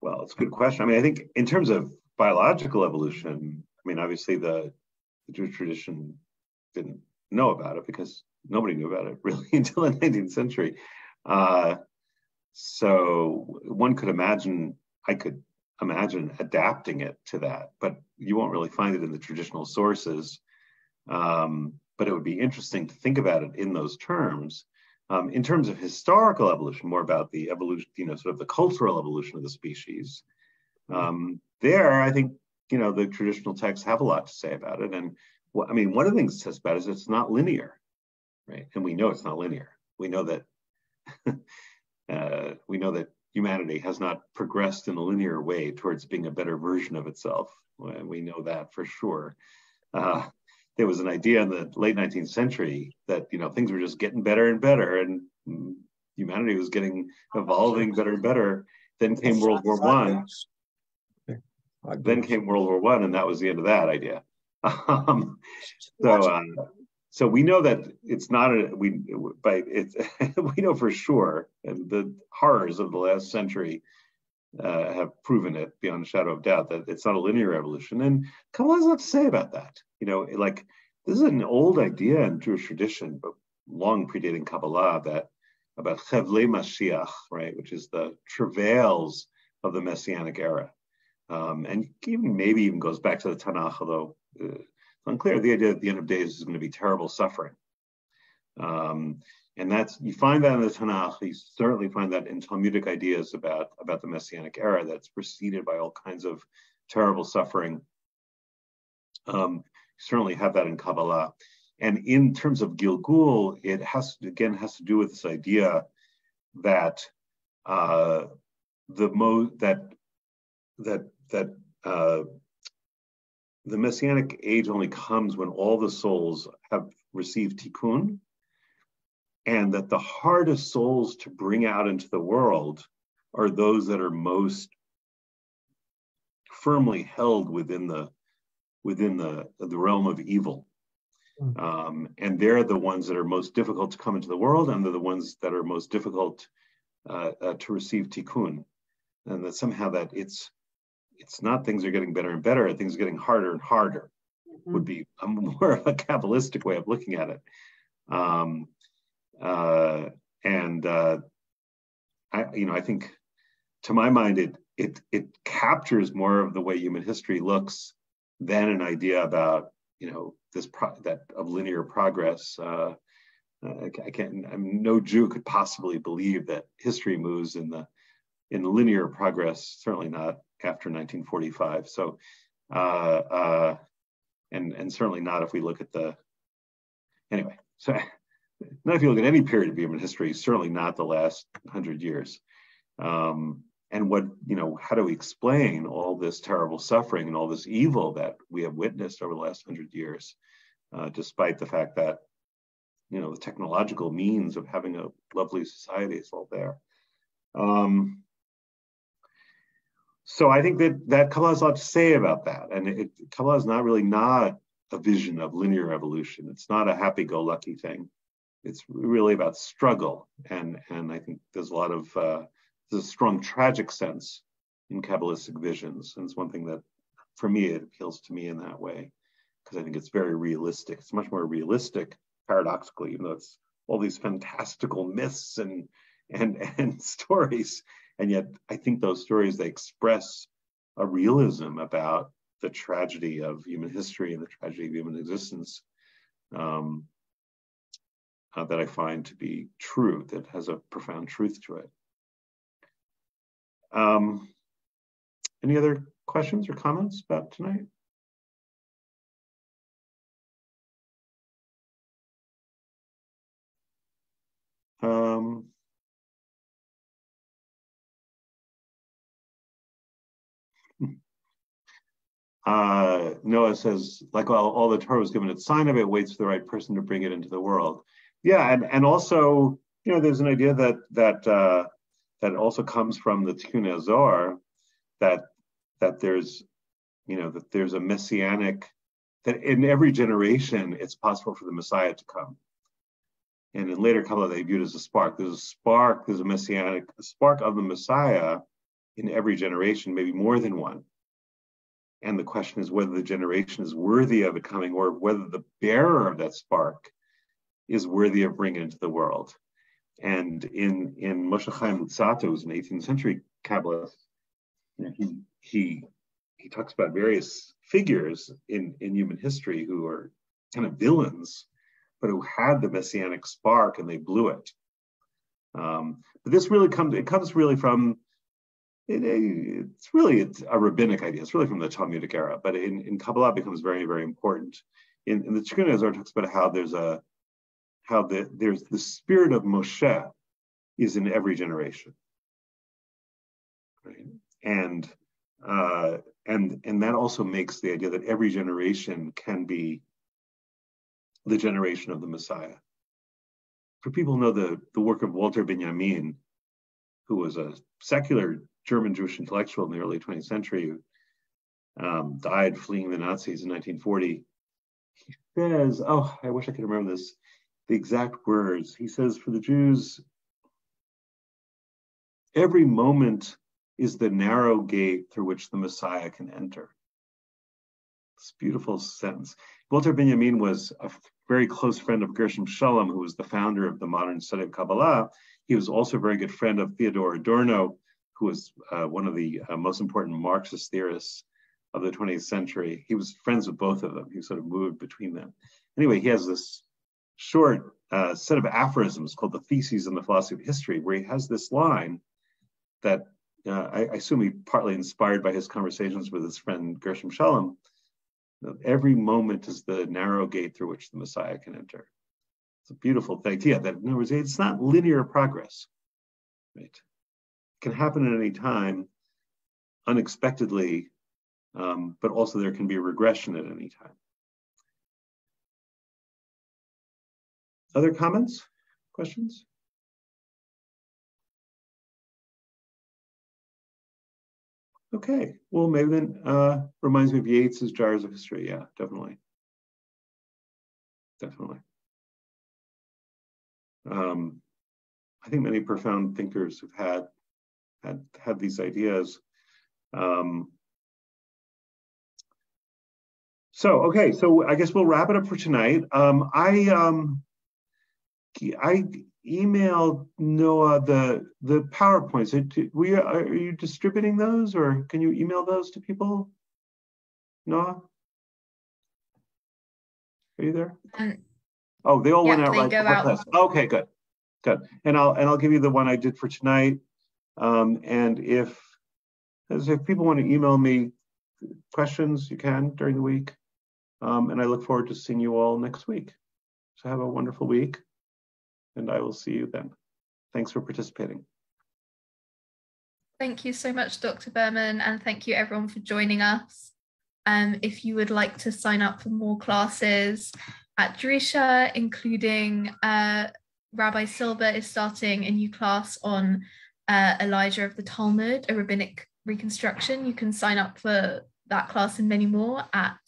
Well, it's a good question. I mean, I think in terms of biological evolution, I mean, obviously the Jewish tradition didn't know about it because nobody knew about it really until the 19th century. So one could imagine, I could imagine adapting it to that, but you won't really find it in the traditional sources. But it would be interesting to think about it in those terms. In terms of historical evolution, more about the evolution, sort of the cultural evolution of the species. There, I think, the traditional texts have a lot to say about it. And I mean, one of the things it says about it is it's not linear, right? And we know it's not linear. We know that humanity has not progressed in a linear way towards being a better version of itself. We know that for sure. There was an idea in the late 19th century that things were just getting better and better, and humanity was evolving better and better. Then came World War One. Then came World War One, and that was the end of that idea. So we know that it's not we know for sure, and the horrors of the last century have proven it beyond a shadow of doubt that it's not a linear evolution. And Kabbalah has a lot to say about that. Like this is an old idea in Jewish tradition, but long predating Kabbalah, about Chevlei Mashiach, right, which is the travails of the Messianic era, and maybe even goes back to the Tanakh, although it's unclear. The idea at the end of days is going to be terrible suffering. And you find that in the Tanakh. You certainly find that in Talmudic ideas about the Messianic era that's preceded by all kinds of terrible suffering. You certainly have that in Kabbalah. And in terms of gilgul, it has to do with this idea that the Messianic age only comes when all the souls have received tikkun, and that the hardest souls to bring out into the world are those that are most firmly held within the realm of evil. And they're the ones that are most difficult to come into the world, and they're the ones that are most difficult to receive tikkun. And that somehow that it's not things are getting better and better, things are getting harder and harder, would be more of a kabbalistic way of looking at it. I think, to my mind, it captures more of the way human history looks than an idea about that of linear progress. No Jew could possibly believe that history moves in linear progress. Certainly not after 1945. So, and certainly not if we look at not if you look at any period of human history, certainly not the last 100 years. And how do we explain all this terrible suffering and all this evil that we have witnessed over the last 100 years, despite the fact that, the technological means of having a lovely society is all there. So I think that Kabbalah has a lot to say about that. And Kabbalah is not a vision of linear evolution. It's not a happy-go-lucky thing. It's really about struggle. And I think there's a strong tragic sense in Kabbalistic visions. And it's one thing that, for me, it appeals to me in that way, because I think it's very realistic. It's much more realistic, paradoxically, even though it's all these fantastical myths and stories. And yet I think those stories, they express a realism about the tragedy of human history and the tragedy of human existence that I find to be true, that has a profound truth to it. Any other questions or comments about tonight? Noah says, like all the Torah was given its sign of it, waits for the right person to bring it into the world. Yeah, and also, there's an idea that also comes from the Tikkun Azor, that there's a messianic, that in every generation it's possible for the Messiah to come. And in later Kabbalah, they view it as a spark. There's a spark, there's a spark of the Messiah in every generation, maybe more than one. And the question is whether the generation is worthy of it coming, or whether the bearer of that spark is worthy of bringing it into the world. And in Moshe Chaim Luzzatto, who's an 18th century Kabbalist, he talks about various figures in human history who are kind of villains, but who had the messianic spark and they blew it. But this really comes really from, it's a rabbinic idea. It's really from the Talmudic era, but in Kabbalah it becomes very, very important. In the Tikkun Azar talks about how there's the spirit of Moshe is in every generation, right? And that also makes the idea that every generation can be the generation of the Messiah. For people who know the work of Walter Benjamin, who was a secular German Jewish intellectual in the early 20th century, who died fleeing the Nazis in 1940, he says, oh, I wish I could remember this, the exact words. He says, for the Jews, every moment is the narrow gate through which the Messiah can enter. This beautiful sentence. Walter Benjamin was a very close friend of Gershom Scholem, who was the founder of the modern study of Kabbalah. He was also a very good friend of Theodor Adorno, who was one of the most important Marxist theorists of the 20th century. He was friends with both of them. He sort of moved between them. Anyway, he has this short set of aphorisms called the Theses in the Philosophy of History, where he has this line that I assume he partly inspired by his conversations with his friend Gershom Scholem. Every moment is the narrow gate through which the Messiah can enter. It's a beautiful idea that, in other words, it's not linear progress, right? It can happen at any time, unexpectedly, but also there can be a regression at any time. Other comments, questions? Okay, well, maybe then reminds me of Yeats's Jars of History. Yeah, definitely. Definitely. I think many profound thinkers have had these ideas. So I guess we'll wrap it up for tonight. I emailed Noah the PowerPoints. Are you distributing those, or can you email those to people? Noah, are you there? Oh, they all went out right. Okay, good. And I'll give you the one I did for tonight. And if people want to email me questions, you can during the week. And I look forward to seeing you all next week. So have a wonderful week, and I will see you then. Thanks for participating. Thank you so much, Dr. Berman, and thank you everyone for joining us. If you would like to sign up for more classes at Drisha, including Rabbi Silber is starting a new class on Elijah of the Talmud, a rabbinic reconstruction. You can sign up for that class and many more at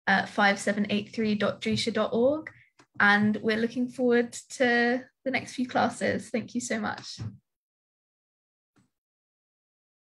5783.drisha.org. And we're looking forward to the next few classes. Thank you so much.